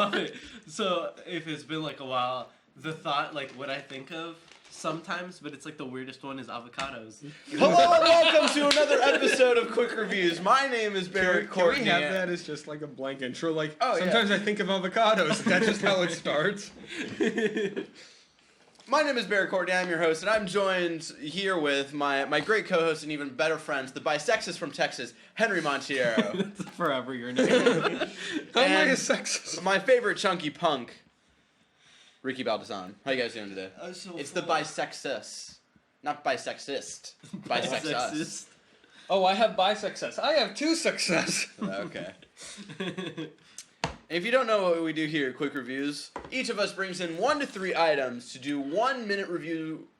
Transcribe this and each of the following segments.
love it. So if it's been like a while, the thought, like what I think of sometimes, but it's like the weirdest one is avocados. Hello and welcome to another episode of Quick Reviews. My name is Barry Courtney. Can we have that as just like a blank intro? Like, Oh, sometimes I think of avocados. That's just how it starts. My name is Barry Courtney. I'm your host, and I'm joined here with my great co-host and even better friends, the bisexist from Texas, Henry Montiero. That's forever your name. How am I a And sexist? my favorite chunky punk, Ricky Baldazan. How you guys doing today? It's the bisexist, not bisexist. Bisexist. Oh, I have bisexist. I have two success. Okay. If you don't know what we do here at Quick Reviews, each of us brings in 1 to 3 items to do 1 minute reviews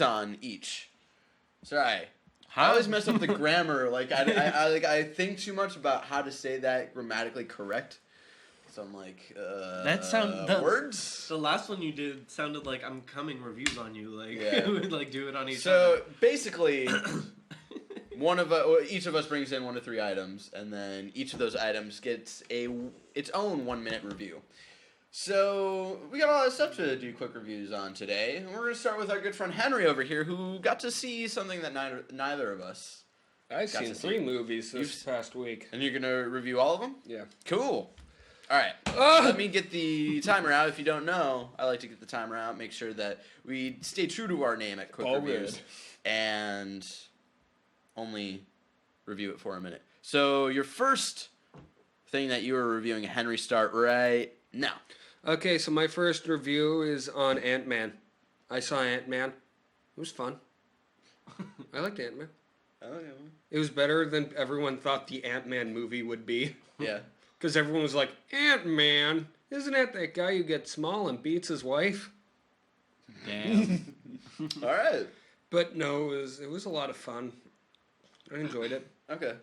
on each. Sorry. I always mess up the grammar. Like I think too much about how to say that grammatically correct. So I'm like, words? The last one you did sounded like I'm coming reviews on you. Like, Yeah. we'd like do it on each So other. basically, each of us brings in 1 to 3 items, and then each of those items gets its own 1 minute review. So we got a lot of stuff to do quick reviews on today. And we're going to start with our good friend Henry over here, who got to see something that neither of us. I've Got seen to see 3 it. movies this past week. And you're going to review all of them? Yeah. Cool. All right. Let me get the timer out. If you don't know, I like to get the timer out, make sure that we stay true to our name at Quick All Reviews, good. and only review it for a minute. So your first thing that you were reviewing, Henry, start right now. Okay, so my first review is on Ant-Man. I saw Ant-Man. It was fun. I liked Ant-Man. Oh, yeah. It was better than everyone thought the Ant-Man movie would be. Yeah. Because everyone was like, Ant-Man? Isn't that guy who gets small and beats his wife? Damn. All right. But no, it was a lot of fun. I enjoyed it. Okay.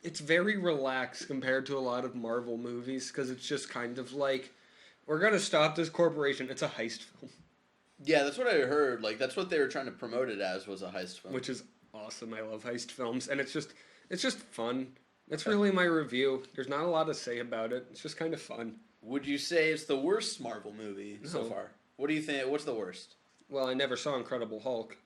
It's very relaxed compared to a lot of Marvel movies because it's just kind of like, we're going to stop this corporation. It's a heist film. Yeah, that's what I heard. Like, that's what they were trying to promote it as, was a heist film. Which is awesome. I love heist films. And it's just fun. That's really my review. There's not a lot to say about it. It's just kind of fun. Would you say it's the worst Marvel movie so No. far? What do you think? What's the worst? Well, I never saw Incredible Hulk.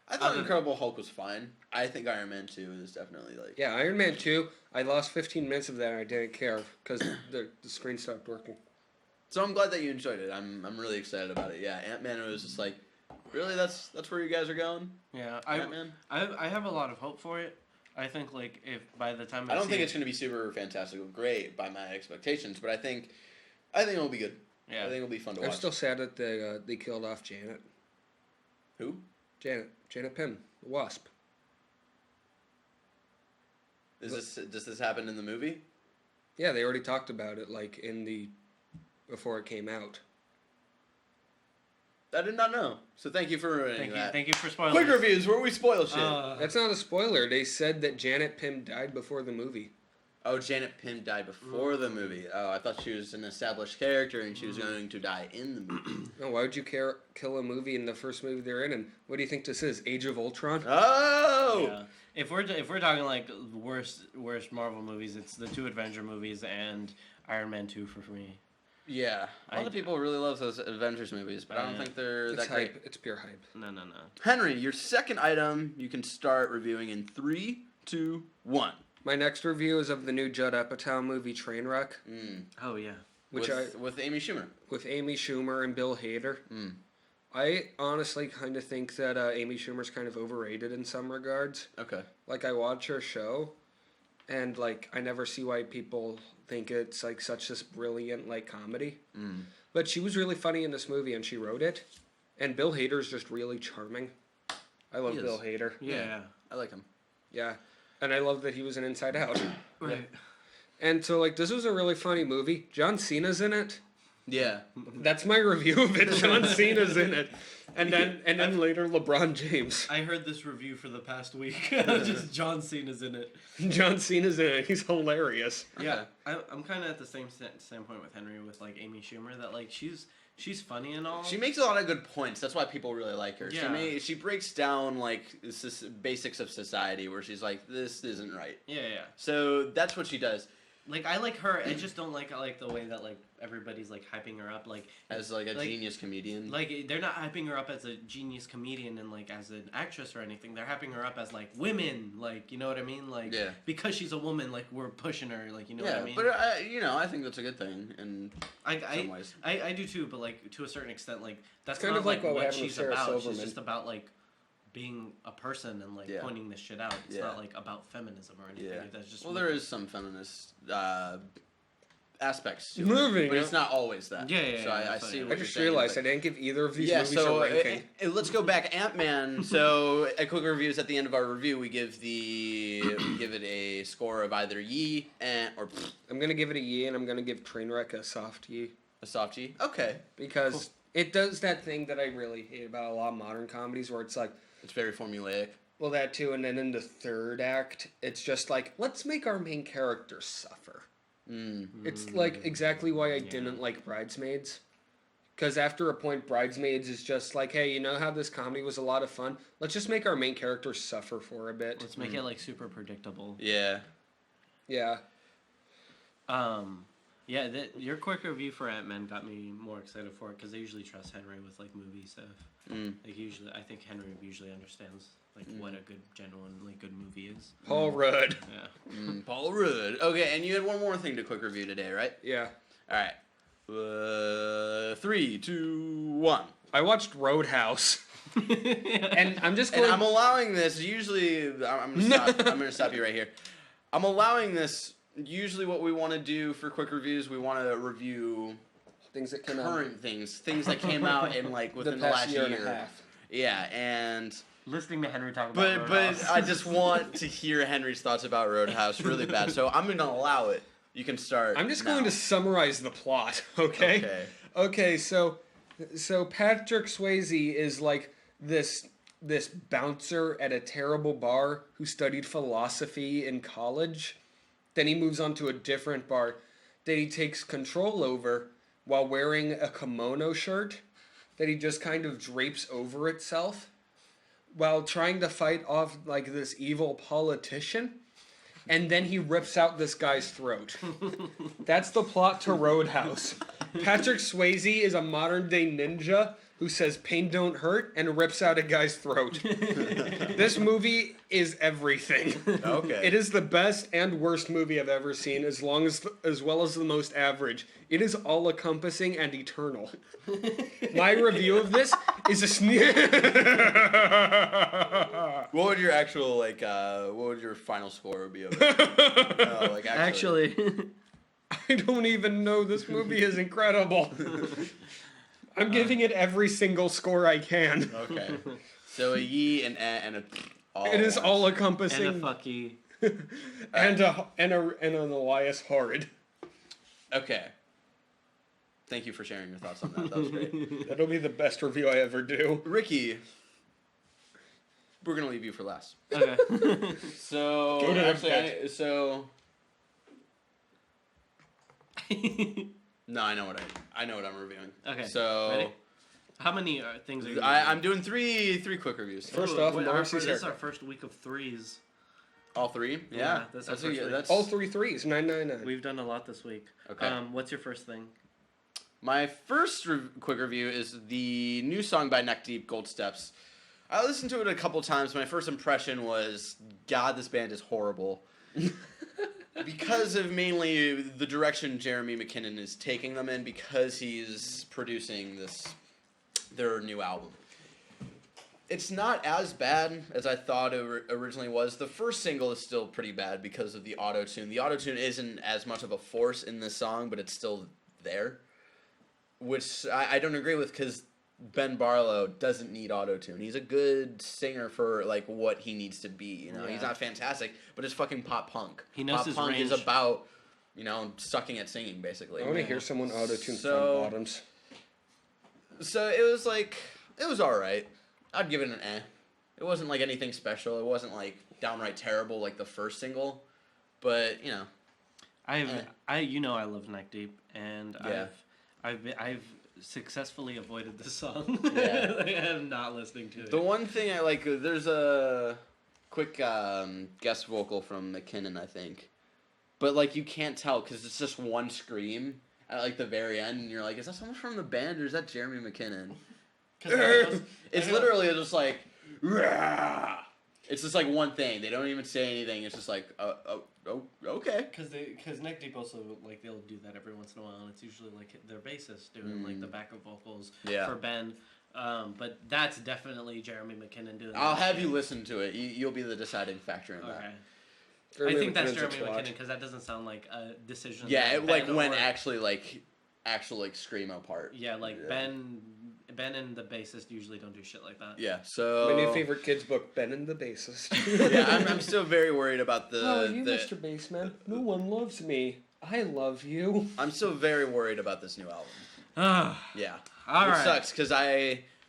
I thought Incredible Hulk was fine. I think Iron Man 2 is definitely like... Yeah, Iron Man 2, I lost 15 minutes of that and I didn't care because the screen stopped working. So I'm glad that you enjoyed it. I'm really excited about it. Yeah, Ant-Man was just like, really? That's where you guys are going? Yeah, Ant-Man? I have a lot of hope for it. I think like if by the time I don't think it's going to be super fantastic or great by my expectations, but I think it'll be good. Yeah. I think it'll be fun to watch. I'm still sad that they killed off Janet. Who? Janet Pym, the Wasp. Does this happen in the movie? Yeah, they already talked about it like before it came out. I did not know. So thank you for ruining that. Thank you for spoiling. Quick reviews where we spoil shit. That's not a spoiler. They said that Janet Pym died before the movie. Oh, Janet Pym died before the movie. Oh, I thought she was an established character and she was going to die in the movie. No, why would you kill a movie in the first movie they're in? And what do you think this is? Age of Ultron? Oh! Yeah. If we're talking like worst Marvel movies, it's the 2 Avenger movies and Iron Man 2 for me. Yeah. A lot of people really love those Avengers movies, but I don't think they're It's that hype. great. It's pure hype. No. Henry, your second item you can start reviewing in 3, 2, 1. My next review is of the new Judd Apatow movie Trainwreck. Oh yeah. With Amy Schumer. With Amy Schumer and Bill Hader. I honestly kind of think that Amy Schumer's kind of overrated in some regards. Okay. Like, I watch her show, and, like, I never see why people think it's, like, such this brilliant, like, comedy. But she was really funny in this movie, and she wrote it. And Bill Hader's just really charming. I love Bill Hader. Yeah. I like him. Yeah. And I love that he was in Inside Out. Right. Yeah. And so, like, this was a really funny movie. John Cena's in it. Yeah. That's my review of it. John Cena's in it. And then later LeBron James. I heard this review for the past week. Just John Cena's in it. John Cena's in it. He's hilarious. Yeah, I'm kind of at the same standpoint with Henry with like Amy Schumer that like she's funny and all. She makes a lot of good points. That's why people really like her. Yeah. She breaks down like basics of society where she's like, this isn't right. Yeah. So that's what she does. Like I like her. I just don't like the way that like everybody's like hyping her up like as like a genius comedian. Like they're not hyping her up as a genius comedian and like as an actress or anything. They're hyping her up as like women. Like you know what I mean? Like because she's a woman, like we're pushing her. Like you know what I mean? But I think that's a good thing in some ways. I do too. But like to a certain extent, like that's kind not of like what she's about. She's just about like being a person and like pointing this shit out. It's not like about feminism or anything. Yeah. That's just there is some feminist aspects to Moving, it, but it's not always that. Yeah. So I see. I just realized I didn't give either of these movies so a ranking. Let's go back. Ant-Man. So at quick reviews at the end of our review, we give it a score of either yee or. I'm gonna give it a yee, and I'm gonna give Trainwreck a soft yee. A soft yee. Okay. Because it does that thing that I really hate about a lot of modern comedies, where it's like. It's very formulaic. Well, that too, and then in the third act, it's just like, let's make our main character suffer. It's like exactly why I didn't like Bridesmaids. Because after a point, Bridesmaids is just like, hey, you know how this comedy was a lot of fun? Let's just make our main character suffer for a bit. Let's make it like super predictable. Yeah. Yeah. Yeah, your quick review for Ant-Man got me more excited for it because I usually trust Henry with like movie stuff. Like I think Henry usually understands like what a good, genuinely good movie is. Paul Rudd. Yeah. Paul Rudd. Okay, and you had one more thing to quick review today, right? Yeah. All right. 3, 2, 1. I watched Roadhouse. And I'm just going. And I'm allowing this. Usually, I'm gonna stop you right here. I'm allowing this. Usually, what we want to do for quick reviews, we want to review things that came out. Current things that came out in like within the last year and a half. Yeah, and listening to Henry talk about Roadhouse. But I just want to hear Henry's thoughts about Roadhouse really bad, so I'm gonna allow it. You can start. I'm just going to summarize the plot, okay? Okay, so Patrick Swayze is like this bouncer at a terrible bar who studied philosophy in college. Then he moves on to a different bar that he takes control over while wearing a kimono shirt that he just kind of drapes over itself while trying to fight off like this evil politician. And then he rips out this guy's throat. That's the plot to Roadhouse. Patrick Swayze is a modern-day ninja who says pain don't hurt and rips out a guy's throat. This movie is everything. Okay. It is the best and worst movie I've ever seen, as well as the most average. It is all-encompassing and eternal. My review of this is a sneer. What would your actual what would your final score be of it? No, actually. I don't even know. This movie is incredible. I'm giving it every single score I can. Okay. So a yee and a all. It is all encompassing. And a fucky. and an Elias horrid. Okay. Thank you for sharing your thoughts on that. That was great. That'll be the best review I ever do. Ricky, we're gonna leave you for last. Okay. So Go to actually, no, I know what I'm reviewing. Okay. So ready? How many things are you? I'm doing three quick reviews. First off, this is our first week of threes. All three? Yeah, that's our first week. All 3 threes. 999. We've done a lot this week. Okay. What's your first thing? My first quick review is the new song by Neck Deep, Gold Steps. I listened to it a couple times. My first impression was, God, this band is horrible. Because of mainly the direction Jeremy McKinnon is taking them in, because he's producing their new album. It's not as bad as I thought it originally was. The first single is still pretty bad because of the auto-tune. The auto-tune isn't as much of a force in this song, but it's still there. Which I don't agree with, because Ben Barlow doesn't need auto-tune. He's a good singer for what he needs to be. You know, He's not fantastic, but it's fucking pop punk. He knows pop his punk range. is about sucking at singing, basically. I want to hear someone auto-tune So- Front Bottoms. So it was it was all right. I'd give it an eh. It wasn't anything special. It wasn't downright terrible like the first single, but I love Neck Deep, and I've successfully avoided this song. Yeah. I'm not listening to it. The one thing I like, there's a quick guest vocal from McKinnon, I think. but like you can't tell because it's just one scream at like the very end, and you're like, is that someone from the band or is that Jeremy McKinnon? It's literally just like, rah! It's just like one thing. They don't even say anything. It's just like, okay. Because Nick Deep also, like, they'll do that every once in a while, and it's usually like their bassist doing like the backup vocals for Ben. But that's definitely Jeremy McKinnon doing. I'll have you listen to it. You'll be the deciding factor in that. I think that's Jeremy McKinnon because that doesn't sound like a decision. Yeah, like when actual screamo part. Yeah, like Ben and the bassist usually don't do shit like that. Yeah, so my new favorite kids book, Ben and the Bassist. Yeah, I'm still very worried about Mr. Bassman. No one loves me. I love you. I'm still very worried about this new album. Yeah, It sucks because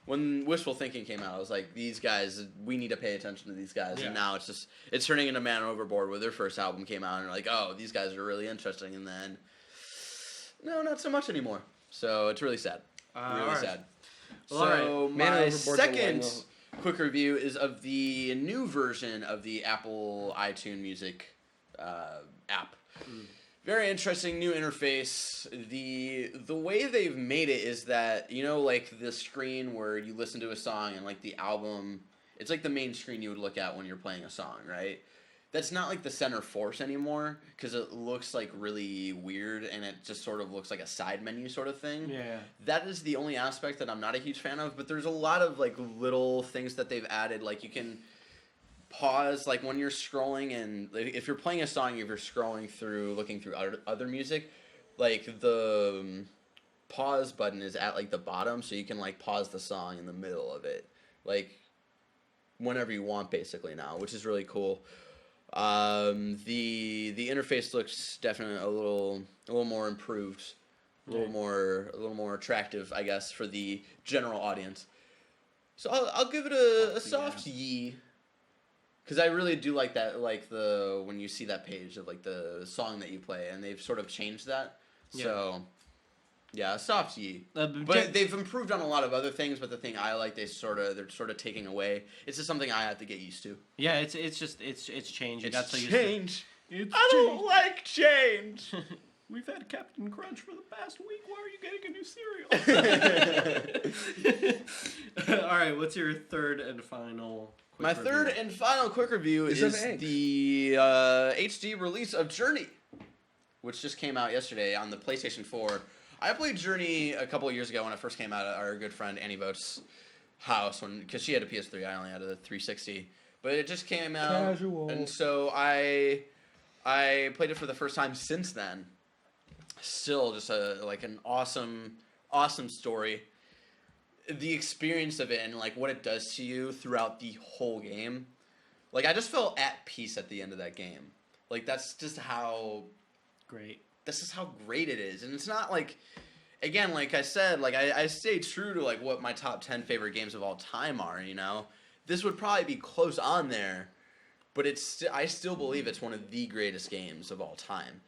when Wishful Thinking came out, I was like, these guys, we need to pay attention to these guys. Yeah. And now it's turning into Man Overboard, where their first album came out, and they're like, oh, these guys are really interesting, and then no, not so much anymore. So it's really sad. Really sad. Well, so my second quick review is of the new version of the Apple iTunes Music app. Very interesting new interface. The way they've made it is that, you know, like the screen where you listen to a song and like the album, it's like the main screen you would look at when you're playing a song, right? That's not like the center force anymore because it looks like really weird and it just sort of looks like a side menu sort of thing. Yeah. That is the only aspect that I'm not a huge fan of, but there's a lot of like little things that they've added. Like you can pause, like when you're scrolling, and if you're playing a song, if you're scrolling through, looking through other music, like the pause button is at like the bottom, so you can like pause the song in the middle of it, like whenever you want, basically now, which is really cool. The interface looks definitely a little more improved, a little more attractive, I guess, for the general audience. So I'll give it a soft yee. Because I really do like that, like when you see that page of like the song that you play, and they've sort of changed that. Yeah. So, yeah, a soft yee. But they've improved on a lot of other things. But the thing I like, they're sort of taking away. It's just something I have to get used to. Yeah, it's change. It's change. I don't like change. We've had Captain Crunch for the past week. Why are you getting a new cereal? All right, what's your third and final? My third and final quick review is the HD release of Journey, which just came out yesterday on the PlayStation 4. I played Journey a couple of years ago when it first came out at our good friend Annie Vote's house, because she had a PS3, I only had a 360. But it just came out, Casual. And so I played it for the first time since then. Still just an awesome story. The experience of it and like what it does to you throughout the whole game, like I just felt at peace at the end of that game. Like that's just how great it is. And it's not like, again, like I said, like I stay true to like what my top 10 favorite games of all time are, you know. This would probably be close on there, but I still believe it's one of the greatest games of all time.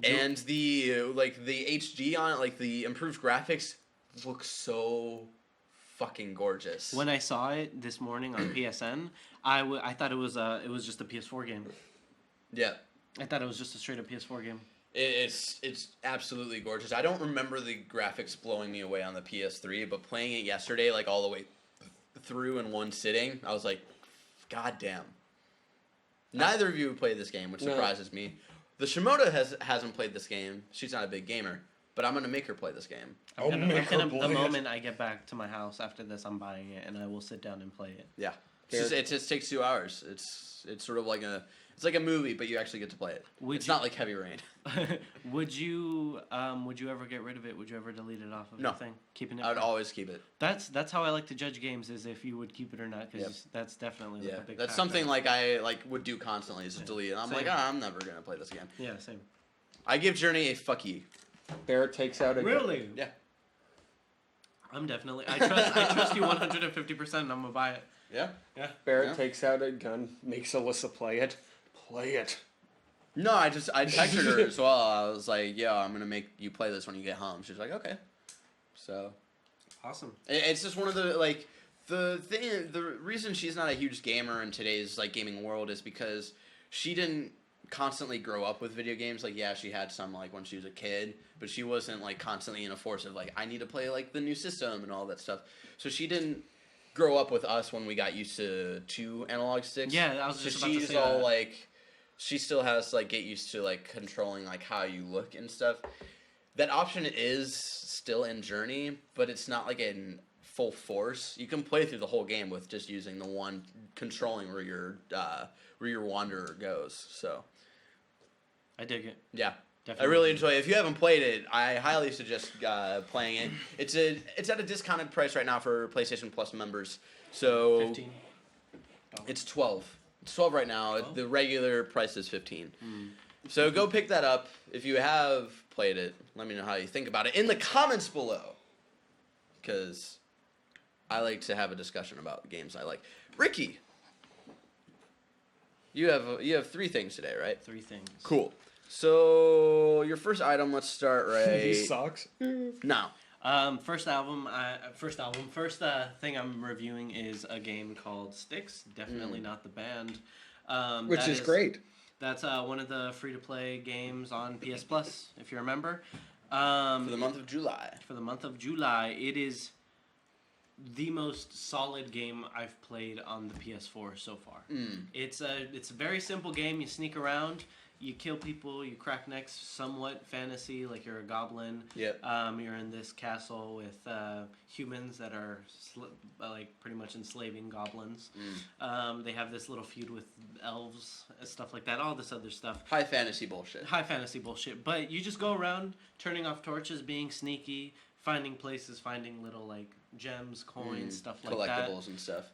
And the HD on it, like the improved graphics, looks so fucking gorgeous. When I saw it this morning on PSN, I thought it was just a PS4 game. Yeah. I thought it was just a straight up PS4 game. It's absolutely gorgeous. I don't remember the graphics blowing me away on the PS3, but playing it yesterday, like all the way through in one sitting, I was like, God damn. Neither of you have played this game, which surprises me. The Shimoda hasn't played this game. She's not a big gamer. But I'm going to make her play this game. The moment I get back to my house after this, I'm buying it, and I will sit down and play it. Yeah. It just takes 2 hours. It's sort of like a movie, but you actually get to play it. It's not like Heavy Rain. Would you ever get rid of it? Would you ever delete it off of the thing? Keeping it? I would always keep it. That's how I like to judge games, is if you would keep it or not, because that's definitely like a big That's something like I would do constantly, is to delete it. I'm like, I'm never going to play this again. Yeah, same. I give Journey a fuck you. Barrett takes out a Really? Yeah. I'm definitely. I trust you 150%. And I'm gonna buy it. Yeah. Yeah. Barrett takes out a gun, makes Alyssa play it. Play it. No, I texted her as well. I was like, "Yo, I'm gonna make you play this when you get home." She's like, "Okay." So. Awesome. It's just one of the reason she's not a huge gamer in today's like gaming world is because she didn't constantly grow up with video games. Like, yeah, she had some like when she was a kid, but she wasn't like constantly in a force of like I need to play like the new system and all that stuff. So she didn't grow up with us when we got used to 2 analog sticks. Yeah, I was just about to she's say all that. like, she still has to like get used to like controlling like how you look and stuff. That option is still in Journey, but it's not like in full force. You can play through the whole game with just using the one controlling where your wanderer goes. So I dig it. yeah. Definitely. I really enjoy it. If you haven't played it, I highly suggest playing it. It's at a discounted price right now for PlayStation Plus members. So 15. it's 12. It's 12 right now. 12? The regular price is 15. So go pick that up. If you have played it, let me know how you think about it in the comments below. Because I like to have a discussion about games I like. Ricky, you have 3 things today, right? 3 things. Cool. So your first item, let's start right These socks. now. First thing I'm reviewing is a game called Styx. Definitely not the band. Which that is great. That's one of the free-to-play games on PS Plus, if you remember. For the month of July. For the month of July, it is the most solid game I've played on the PS4 so far. It's a very simple game. You sneak around, you kill people, you crack necks, somewhat fantasy, like you're a goblin. Yep. You're in this castle with humans that are like pretty much enslaving goblins. They have this little feud with elves and stuff like that, all this other stuff. High fantasy bullshit. High fantasy bullshit. But you just go around turning off torches, being sneaky, finding places, finding little like gems, coins, stuff like that. Collectibles and stuff.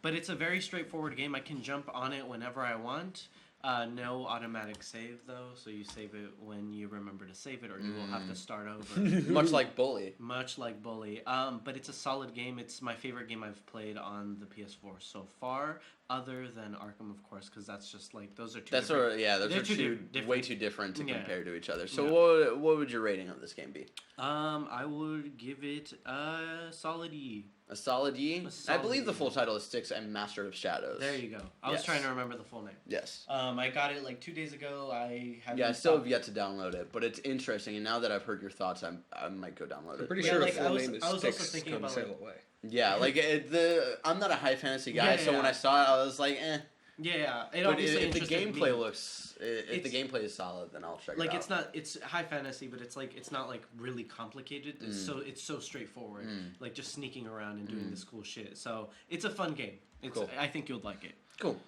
But it's a very straightforward game. I can jump on it whenever I want. No automatic save though, so you save it when you remember to save it, or you will have to start over. Much like Bully. Much like Bully. But it's a solid game. It's my favorite game I've played on the PS4 so far, other than Arkham, of course, because that's just like those are two. Those they're are two way too different to Yeah. compare to each other. So Yeah. what would your rating of this game be? I would give it a solid E. A solid E? A solid I believe the E. full title is Styx and Master of Shadows. There you go. I was Yes. trying to remember the full name. Yes. I got it like 2 days ago. I have Yeah, I still have yet to download it, but it's interesting. And now that I've heard your thoughts, I might go download I'm it. pretty Yeah, sure like, the I full was- name is I was also Styx, thinking Come about, Sail like- Away. Yeah, like I'm not a high fantasy guy, Yeah, so yeah. when I saw it, I was like, eh. Yeah, it But obviously if the interested gameplay me. looks, if the gameplay is solid, then I'll check it Like out. it's high fantasy, but it's like it's not like really complicated. It's so straightforward. Like just sneaking around and doing this cool shit. So it's a fun game. Cool. I think you'll like it. Cool.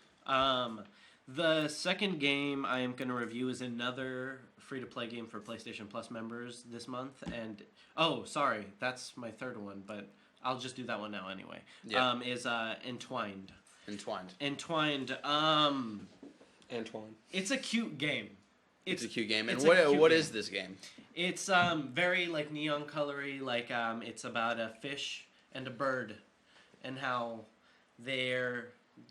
The second game I am going to review is another free-to-play game for PlayStation Plus members this month. And sorry, that's my third one, but I'll just do that one now anyway. Yeah. Is Entwined. Entwined. Entwined. Antoine. It's a cute game. It's a cute game. And it's a cute what game. is this game? It's very like neon colory. Like it's about a fish and a bird, and how they're.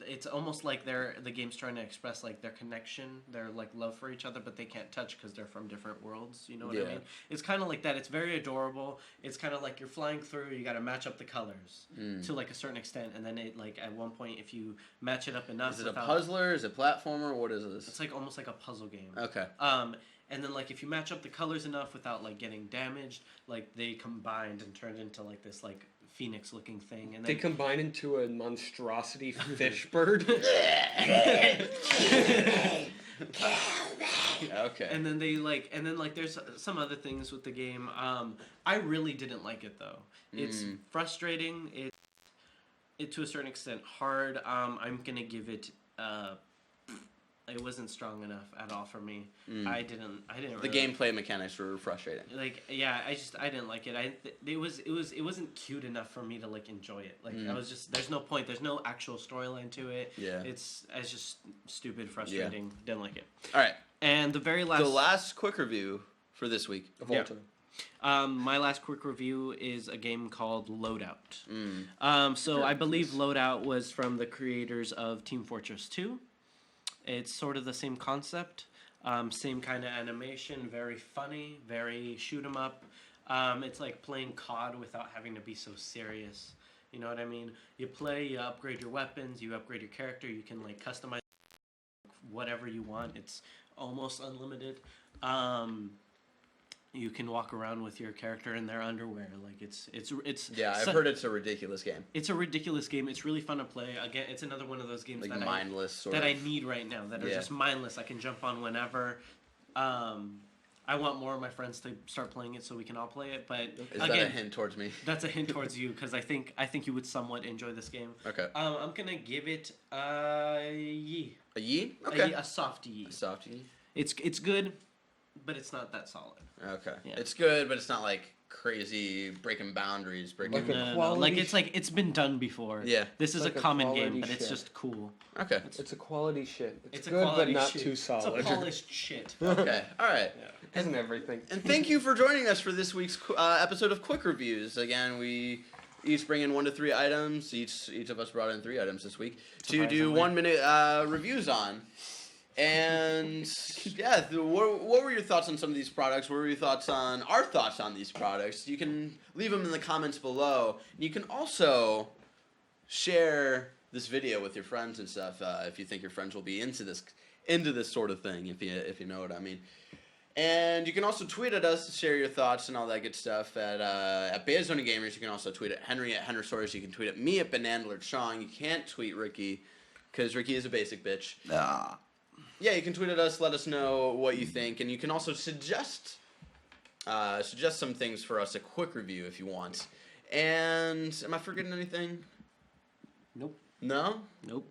It's almost like the game's trying to express like their connection, their like love for each other, but they can't touch because they're from different worlds. You know what I Yeah. mean? It's kind of like that. It's very adorable. It's kind of like you're flying through. You got to match up the colors to like a certain extent, and then it like at one point if you match it up enough. Is it a without- puzzler? Is it a platformer? What is this? It's like almost like a puzzle game. Okay. And then like if you match up the colors enough without like getting damaged, like they combined and turned into like this like phoenix looking thing. And They then combine into a monstrosity fish bird. Okay. and then there's some other things with the game. I really didn't like it though. It's frustrating. It to a certain extent hard. I'm gonna give it. It wasn't strong enough at all for me. I didn't. The gameplay mechanics were frustrating. Like I didn't like it. It wasn't cute enough for me to like enjoy it. Like I was just there's no point. There's no actual storyline to it. Yeah. It's just stupid, frustrating. Didn't like it. All right. And the very last The last quick review for this week. Of all Yeah. time. my last quick review is a game called Loadout. So I believe Loadout was from the creators of Team Fortress 2. It's sort of the same concept, same kind of animation, very funny, very shoot 'em up. It's like playing COD without having to be so serious. You know what I mean? You play, you upgrade your weapons, you upgrade your character, you can like customize whatever you want. It's almost unlimited. You can walk around with your character in their underwear. Like it's Yeah, I've heard it's a ridiculous game. It's a ridiculous game. It's really fun to play. Again, it's another one of those games Like that mindless I need right now. That are just mindless. I can jump on whenever. I want more of my friends to start playing it so we can all play it. But is that a hint towards me? That's a hint towards you because I think you would somewhat enjoy this game. Okay. I'm gonna give it a yee. A yee? Okay. A soft yee. A soft yee. It's good, but it's not that solid. Okay. Yeah. It's good, but it's not like crazy breaking boundaries. Like a No. Like it's been done before. Yeah. This is Like a a common quality game, but it's shit. just cool. Okay. It's a quality shit. It's a good, quality but not shit. too solid. It's a polished shit. Okay. All right. Yeah. Isn't everything? And thank you for joining us for this week's episode of Quick Reviews. Again, we each bring in 1 to 3 items. Each of us brought in 3 items this week to do 1-minute reviews on. And yeah, what were your thoughts on some of these products? What were your thoughts on our thoughts on these products? You can leave them in the comments below. You can also share this video with your friends and stuff if you think your friends will be into this sort of thing. If you know what I mean. And you can also tweet at us to share your thoughts and all that good stuff at baiazonagamers. You can also tweet at Henry at Henrysaurus. You can tweet at me at Banandler You can't tweet Ricky because Ricky is a basic bitch. Yeah, you can tweet at us. Let us know what you think, and you can also suggest some things for us, a quick review if you want. And am I forgetting anything? Nope. No? Nope.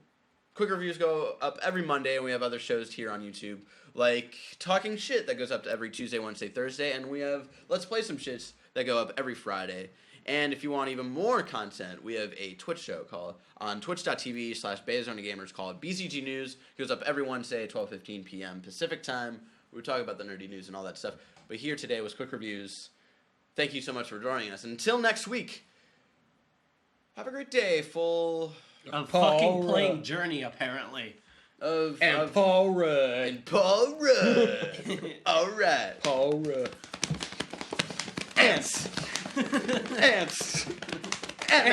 Quick reviews go up every Monday, and we have other shows here on YouTube, like Talking Shit that goes up every Tuesday, Wednesday, Thursday, and we have Let's Play Some Shits that go up every Friday. And if you want even more content, we have a Twitch show called on twitch.tv/baiazonagamers called BZG News. It goes up every Wednesday at 12:15 p.m. Pacific time. We talk about the nerdy news and all that stuff. But here today was Quick Reviews. Thank you so much for joining us. Until next week, have a great day full of fucking playing Journey, apparently. Paul Rudd. And Paul Rudd. All right. Paul Rudd. Ants. Ants. Ant-Man.